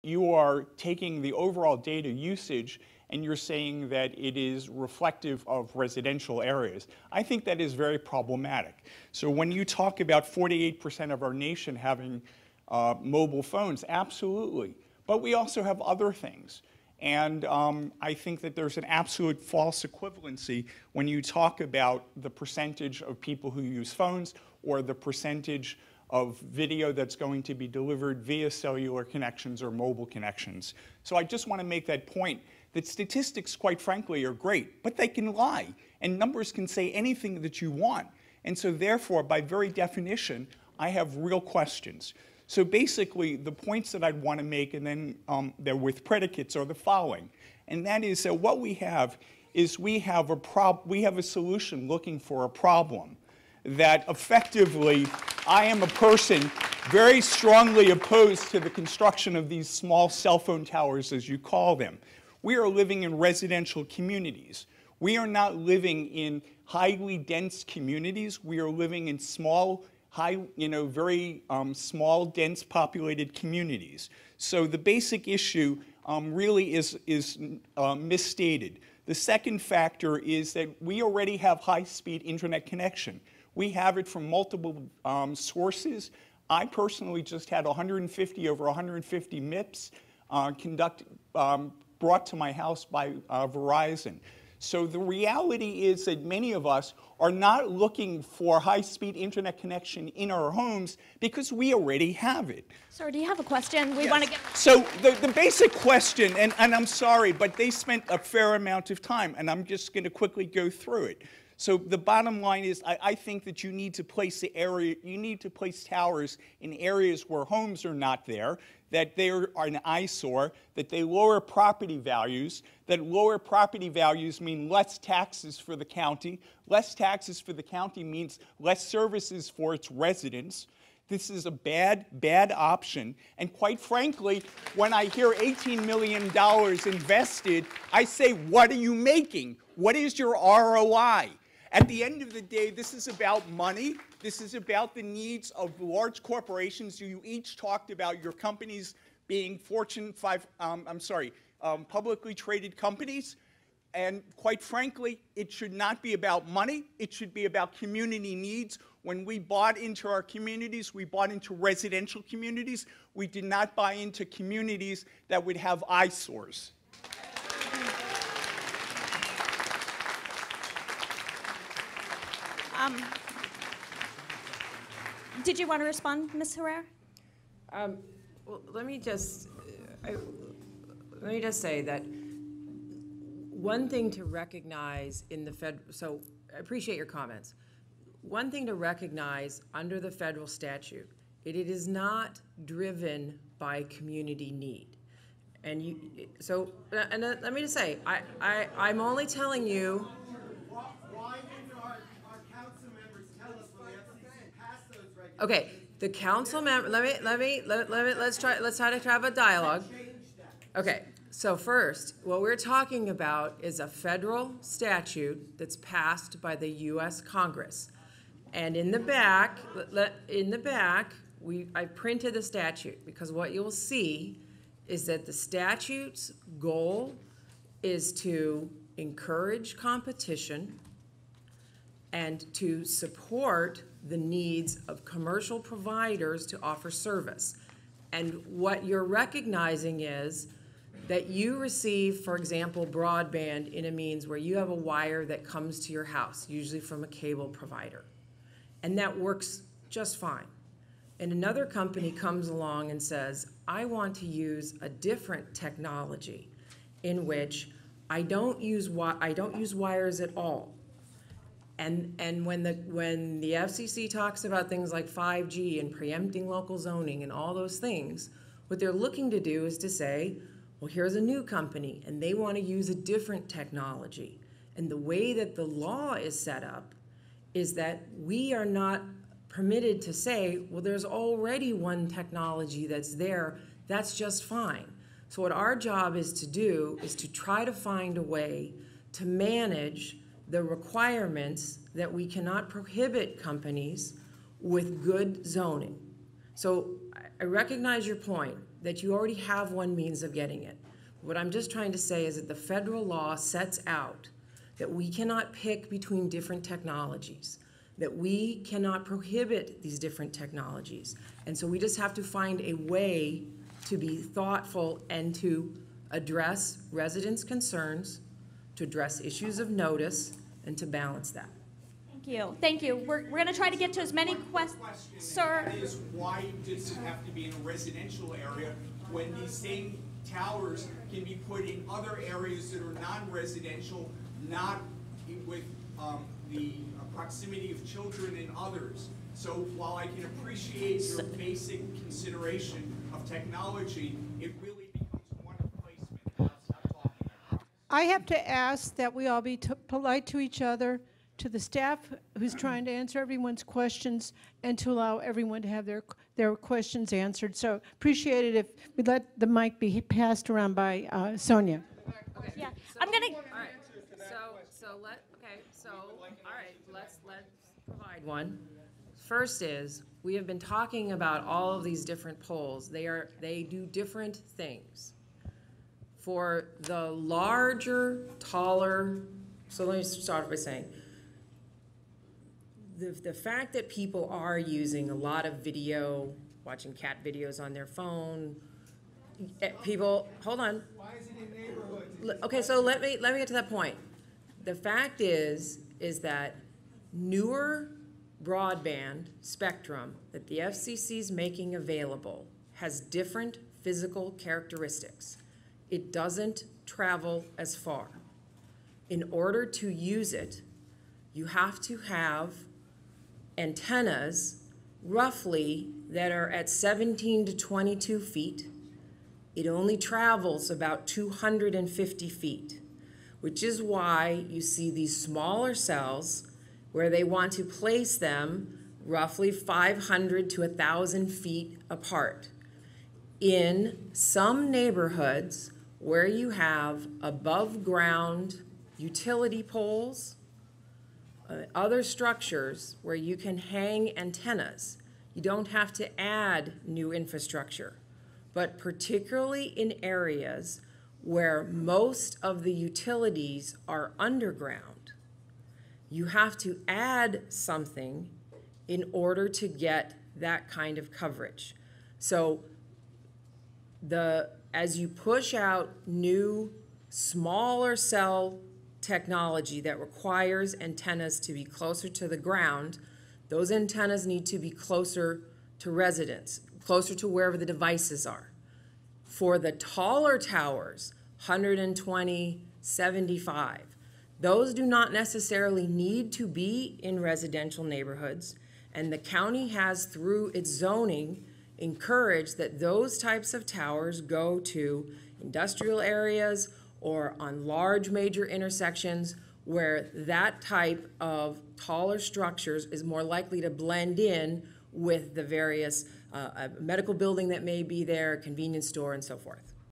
you are taking the overall data usage and you're saying that it is reflective of residential areas. I think that is very problematic. So when you talk about 48% of our nation having mobile phones, absolutely. But we also have other things. And I think that there's an absolute false equivalency when you talk about the percentage of people who use phones or the percentage of video that's going to be delivered via cellular connections or mobile connections. So I just want to make that point that statistics, quite frankly, are great, but they can lie, and numbers can say anything that you want. And so therefore, by very definition, I have real questions. So basically, the points that I'd want to make, and then they're with predicates, are the following. And that is that what we have is we have a solution looking for a problem that effectively, I am a person very strongly opposed to the construction of these small cell phone towers, as you call them. We are living in residential communities. We are not living in highly dense communities. We are living in small, very small, dense populated communities. So the basic issue really is misstated. The second factor is that we already have high-speed internet connection. We have it from multiple sources. I personally just had over 150 MIPS brought to my house by Verizon. So the reality is that many of us are not looking for high-speed internet connection in our homes because we already have it. Sir, do you have a question? We want to get... So the basic question, and I'm sorry, but they spent a fair amount of time, and I'm just going to quickly go through it. So the bottom line is, I think that you need to place towers in areas where homes are not there, that they are an eyesore, that they lower property values, that lower property values mean less taxes for the county. Less taxes for the county means less services for its residents. This is a bad, bad option. And quite frankly, when I hear $18 million invested, I say, what are you making? What is your ROI? At the end of the day, this is about money. This is about the needs of large corporations. You each talked about your companies being publicly traded companies. And quite frankly, it should not be about money. It should be about community needs. When we bought into our communities, we bought into residential communities. We did not buy into communities that would have eyesores. Did you want to respond, Ms. Herrera? Well, let me just say that one thing to recognize in the so I appreciate your comments. One thing to recognize under the federal statute, it is not driven by community need. And let me just say, I'm only telling you. Okay, the council member. Let's try to have a dialogue. Okay, so first, what we're talking about is a federal statute that's passed by the U.S. Congress, and in the back, I printed the statute because what you'll see is that the statute's goal is to encourage competition and to support the needs of commercial providers to offer service. And what you're recognizing is that you receive, for example, broadband in a means where you have a wire that comes to your house, usually from a cable provider. And that works just fine. And another company comes along and says, I want to use a different technology in which I don't use wires at all. And when the FCC talks about things like 5G and preempting local zoning and all those things, what they're looking to do is to say, well, here's a new company, and they want to use a different technology. And the way that the law is set up is that we are not permitted to say, well, there's already one technology that's there, that's just fine. So what our job is to do is to try to find a way to manage the requirements that we cannot prohibit companies with good zoning. So I recognize your point, that you already have one means of getting it. What I'm just trying to say is that the federal law sets out that we cannot pick between different technologies, that we cannot prohibit these different technologies. And so we just have to find a way to be thoughtful and to address residents' concerns, to address issues of notice, and to balance that. Thank you. Thank you. We're going to try to get to as many questions. Sir. That is, why does it have to be in a residential area when these same towers can be put in other areas that are non-residential, not with the proximity of children and others? So while I can appreciate your basic consideration of technology, it really becomes one of placement. I'll stop talking, I promise. I have to ask that we all be polite to each other, to the staff who's trying to answer everyone's questions, and to allow everyone to have their questions answered. So appreciate it if we let the mic be passed around by Sonia. Okay. Yeah, I'm going to. All right, let's provide one. First is, we have been talking about all of these different poles. They do different things. For the larger, taller, so let me start by saying, the fact that people are using a lot of video, watching cat videos on their phone, people, hold on. Why is it in neighborhoods? Okay, so let me get to that point. The fact is that newer broadband spectrum that the FCC is making available has different physical characteristics. It doesn't travel as far. In order to use it, you have to have antennas roughly that are at 17 to 22 feet. It only travels about 250 feet, which is why you see these smaller cells where they want to place them roughly 500 to 1,000 feet apart. In some neighborhoods where you have above ground utility poles, other structures where you can hang antennas, you don't have to add new infrastructure. But particularly in areas where most of the utilities are underground, you have to add something in order to get that kind of coverage. So as you push out new, smaller cell technology that requires antennas to be closer to the ground, those antennas need to be closer to residents, closer to wherever the devices are. For the taller towers, 120, 75, those do not necessarily need to be in residential neighborhoods, and the county has, through its zoning, encouraged that those types of towers go to industrial areas or on large major intersections where that type of taller structures is more likely to blend in with the various medical building that may be there, convenience store, and so forth.